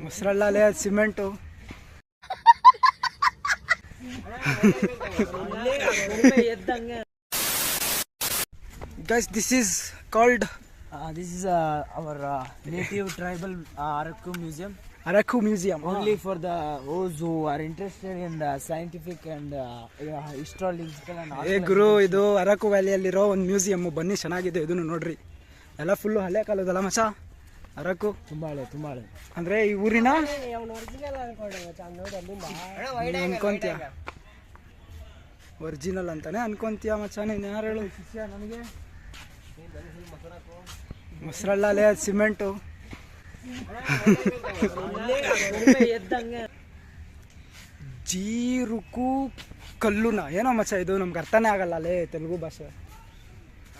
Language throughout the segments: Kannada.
ಮೊಸರಲ್ಲೇ cement. Guys, this is called this is our native tribal Araku Museum. Only for those who are interested in the scientific and historical and ಏ ಗುರು, ಇದು ಅರಕು ವ್ಯಾಲಿಯಲ್ಲಿರೋ ಒಂದು ಮ್ಯೂಸಿಯಮ್. ಬನ್ನಿ, ಚೆನ್ನಾಗಿದೆ ಇದನ್ನು ನೋಡ್ರಿ. ಎಲ್ಲ ಫುಲ್ಲು ಹಳೆ ಕಾಲದಲ್ಲ ಮಚ. ಅರಕು ತುಂಬಾ ಹಳೆ ಅಂದ್ರೆ ಈ ಊರಿನ ಅನ್ಕೊಂತೀಯ, ಒರಿಜಿನಲ್ ಅಂತಾನೆ ಅನ್ಕೊಂತೀಯ ಮಚ. ನೀನು ಯಾರು ಹೇಳು? ನನಗೆ ಮೊಸರಲ್ಲೇ ಸಿಮೆಂಟು. ಜೀರುಕು ಕಲ್ಲುನ ಏನೋ ಮಚ್ಚ ಇದು, ನಮ್ಗೆ ಅರ್ಥನೇ ಆಗಲ್ಲ ಅಲ್ಲೇ ತೆಲುಗು ಭಾಷೆ.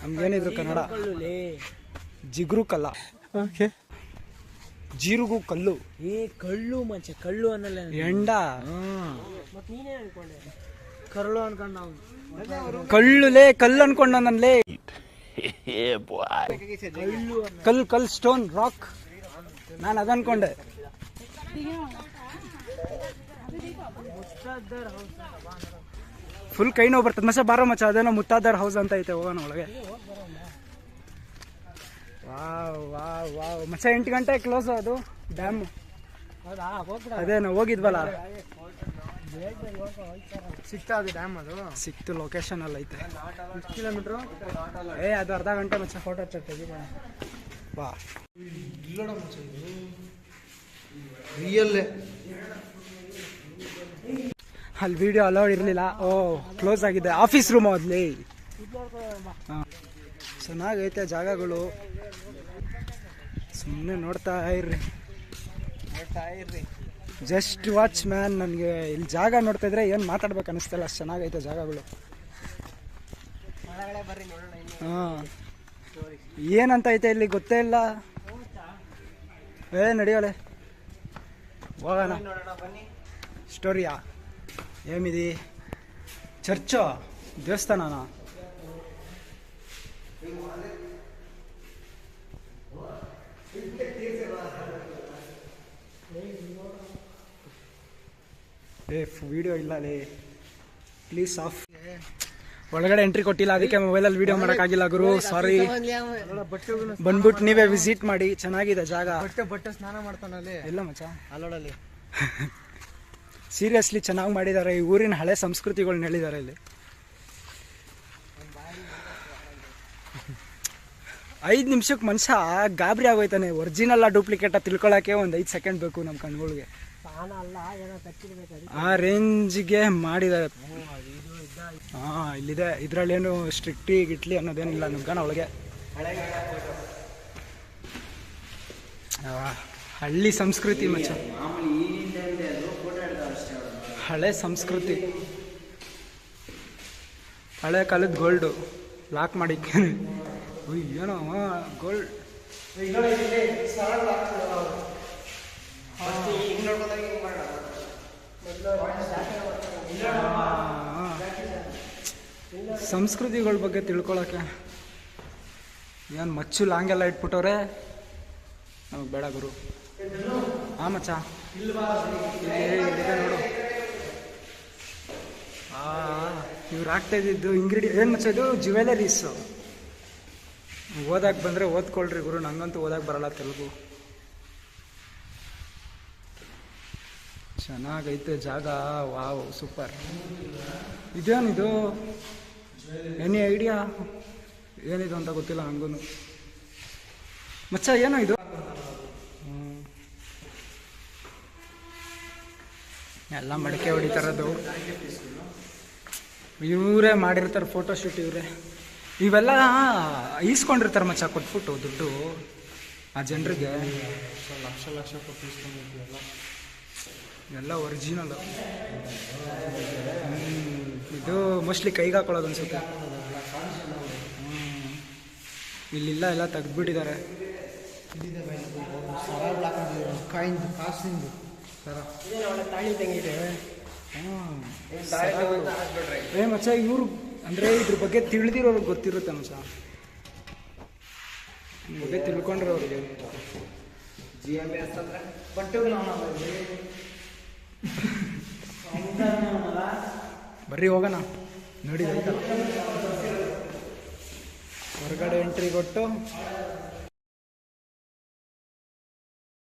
ನಮ್ಗೇನಿದ್ರು ಕನ್ನಡ. ಜಿಗ್ರು ಕಲ್ಲ, ಜೀರುಗು ಕಲ್ಲು. ಕಳ್ಳು ಮಚ್ಚ, ಕಳ್ಳು ಅನ್ನಲ್ಲ ಎಂಡ. ನೀನೇ ಅನ್ಕೊಂಡೆ ಕರ್ಳು ಅನ್ಕೊಂಡು ನಾವು. ಕಳ್ಳುಲೇ, ಕಲ್ಲು ಅನ್ಕೊಂಡ ನನ್ಲೇ. ಕಲ್ ಸ್ಟೋನ್ ರಾಕ್, ನಾನು ಅದನ್ಕೊಂಡೆ. ಫುಲ್ ಕೈ ನೋವು ಬರ್ತದೆ ಮಚ್ಚ. ಬಾರೋ ಮಚ್ಚ, ಅದೇನೋ ಮುತ್ತಾದರ್ ಹೌಸ್ ಅಂತ ಐತೆ, ಹೋಗೋಣ ಒಳಗೆ. ವಾವ್ ವಾವ್ ವಾವ್ ಮಚ್ಚ, 8 ಗಂಟೆ ಕ್ಲೋಸ್ ಅದು ಡ್ಯಾಮ್. ಅದೇ ನಾವು ಹೋಗಿದ್ವಲ್ಲ, ಸಿಕ್ತಾ ಅದು ಡ್ಯಾಮ್? ಅದು ಸಿಕ್ತು, ಲೊಕೇಶನ್ ಅಲ್ಲಿ ಐತೆ. ಎಷ್ಟು ಕಿಲೋಮೀಟ್ರು? ಅದು ಅರ್ಧ ಗಂಟೆ ಮಚ್ಚ. ಫೋಟೋ ತೆಗಿಬೋಣ ಬಾ. ರಿಯಲ್ ಅಲ್ಲಿ ವಿಡಿಯೋ ಅಲೌಡ್ ಇರಲಿಲ್ಲ. ಓ, ಕ್ಲೋಸ್ ಆಗಿದೆ. ಆಫೀಸ್ ರೂಮ್ ಅಲ್ಲಿ. ಚೆನ್ನಾಗೈತೆ ಜಾಗಗಳು, ಸುಮ್ಮನೆ ನೋಡ್ತಾ ಇರ್ರಿ. Just watch man. ನನಗೆ ಇಲ್ಲಿ ಜಾಗ ನೋಡ್ತಾ ಇದ್ರೆ ಏನು ಮಾತಾಡ್ಬೇಕು ಅನಿಸ್ತಲ್ಲ, ಅಷ್ಟು ಚೆನ್ನಾಗೈತೆ ಜಾಗಗಳು. ಹಾಂ, ಏನಂತ ಐತೆ ಇಲ್ಲಿ ಗೊತ್ತೇ ಇಲ್ಲ. ನಡಿಯೋಳೆ ಹೋಗೋಣ. ಸ್ಟೋರಿಯಾ ಏಮಿದಿ? ಚರ್ಚು, ದೇವಸ್ಥಾನನಾ? ವಿಡಿಯೋ ಇಲ್ಲ ಲೇ, ಪ್ಲೀಸ್ ಆಫ್. ಒಳಗಡೆ ಎಂಟ್ರಿ ಕೊಟ್ಟಿಲ್ಲ, ಅದಕ್ಕೆ ಮೊಬೈಲಲ್ಲಿ ವಿಡಿಯೋ ಮಾಡೋಕ್ಕಾಗಿಲ್ಲ ಗುರು, ಸಾರಿ. ಬಂದ್ಬಿಟ್ಟು ನೀವೇ ವಿಸಿಟ್ ಮಾಡಿ, ಚೆನ್ನಾಗಿದೆ ಜಾಗ. ಬಟ್ಟೆ ಸ್ನಾನ ಮಾಡ್ತಾನಲ್ಲಿ ಎಲ್ಲ ಮಚ್ಚ ಅಲ್ಲೋಡಲ್ಲಿ. ಸೀರಿಯಸ್ಲಿ ಚೆನ್ನಾಗಿ ಮಾಡಿದ್ದಾರೆ. ಈ ಊರಿನ ಹಳೆ ಸಂಸ್ಕೃತಿಗಳನ್ನ ಹೇಳಿದ್ದಾರೆ ಇಲ್ಲಿ. 5 ನಿಮಿಷಕ್ಕೆ ಮನುಷ್ಯ ಗಾಬರಿ ಆಗೋಯ್ತಾನೆ. ಒರಿಜಿನಲ್ಲ ಡೂಪ್ಲಿಕೇಟ ತಿಳ್ಕೊಳಕ್ಕೆ ಒಂದು 5 ಸೆಕೆಂಡ್ ಬೇಕು ನಮ್ಮ ಕಣ್ಗಳಿಗೆ. ಆ ರೇಂಜ್ಗೆ ಮಾಡಿದ್ದಾರೆ. ಹಾಂ, ಇಲ್ಲಿದೆ. ಇದರಲ್ಲೇನು ಸ್ಟ್ರಿಕ್ಟಿ ಗಿಟ್ಲಿ ಅನ್ನೋದೇನಿಲ್ಲ ನುಗ್ಗನ ಒಳಗೆ. ಹಳ್ಳಿ ಸಂಸ್ಕೃತಿ ಮಚ್ಚ, ಹಳೆ ಸಂಸ್ಕೃತಿ, ಹಳೆ ಕಾಲದ ಗೋಲ್ಡು ಲಾಕ್ ಮಾಡಿ. ಏನೋ ಗೋಲ್ಡ್. ಸಂಸ್ಕೃತಿಗಳ ಬಗ್ಗೆ ತಿಳ್ಕೊಳಕ್ಕೆ ಏನು ಮಚ್ಚು ಲಾಂಗೆಲ್ಲ ಇಟ್ಬಿಟ್ಟವ್ರೆ. ನಮಗೆ ಬೇಡ ಗುರು. ಹಾಂ ಮಚ್ಚ, ಇಲ್ಲಿದೆ ನೋಡು. ಇವ್ರು ಆಗ್ತಾ ಇದ್ದಿದ್ದು ಇಂಗ್ರೀಡಿಯೆಂಟ್ ಏನು ಮಚ್ಚ? ಇದು ಜ್ಯುವೆಲರೀಸು. ಓದಕ್ಕೆ ಬಂದರೆ ಓದ್ಕೊಳ್ರಿ ಗುರು, ನಂಗಂತೂ ಓದಕ್ಕೆ ಬರಲ್ಲ ತೆಲುಗು. ಚೆನ್ನಾಗೈತೆ ಜಾಗ. Wow, super. ಇದೇನಿದು? ಎನಿ ಐಡಿಯಾ ಏನಿದು ಅಂತ ಗೊತ್ತಿಲ್ಲ ನನಗೂ ಮಚ್ಚ. ಏನೋ ಇದು? ಎಲ್ಲ ಮಡಿಕೆ ಹೊಡಿತಾರದು. ಇವರೇ ಮಾಡಿರ್ತಾರೆ ಫೋಟೋಶೂಟ್. ಇವೆಲ್ಲ ಈಸ್ಕೊಂಡಿರ್ತಾರೆ ಮಚ್ಚ, ಕೊಟ್ಬಿಟ್ಟು ದುಡ್ಡು ಆ ಜನರಿಗೆ. ಲಕ್ಷ ಕೊಟ್ಟು ಇಸ್ಕೊಂಡಿರ್ತೀವಲ್ಲ, ಎಲ್ಲ ಒರಿಜಿನಲ್. ಇದು ಮೋಸ್ಟ್ಲಿ ಕೈಗೆ ಹಾಕೊಳ್ಳೋದು ಅನ್ಸುತ್ತೆ. ಇಲ್ಲಿಲ್ಲ, ಎಲ್ಲ ತೆಗ್ದುಬಿಟ್ಟಿದ್ದಾರೆ. ಕಾಸಿಂದು ಸರ. ಮಚ್ಚ, ಇವರು ಅಂದರೆ ಇದ್ರ ಬಗ್ಗೆ ತಿಳಿದಿರೋರಿಗೆ ಗೊತ್ತಿರುತ್ತೆ ಮಚ್ಚ. ಬಗ್ಗೆ ತಿಳ್ಕೊಂಡ್ರೆ ಅವ್ರಿಗೆ ಬರ್ರಿ ಹೋಗೋಣ ನೋಡಿ ಹೊರಗಡೆ ಎಂಟ್ರಿ ಕೊಟ್ಟು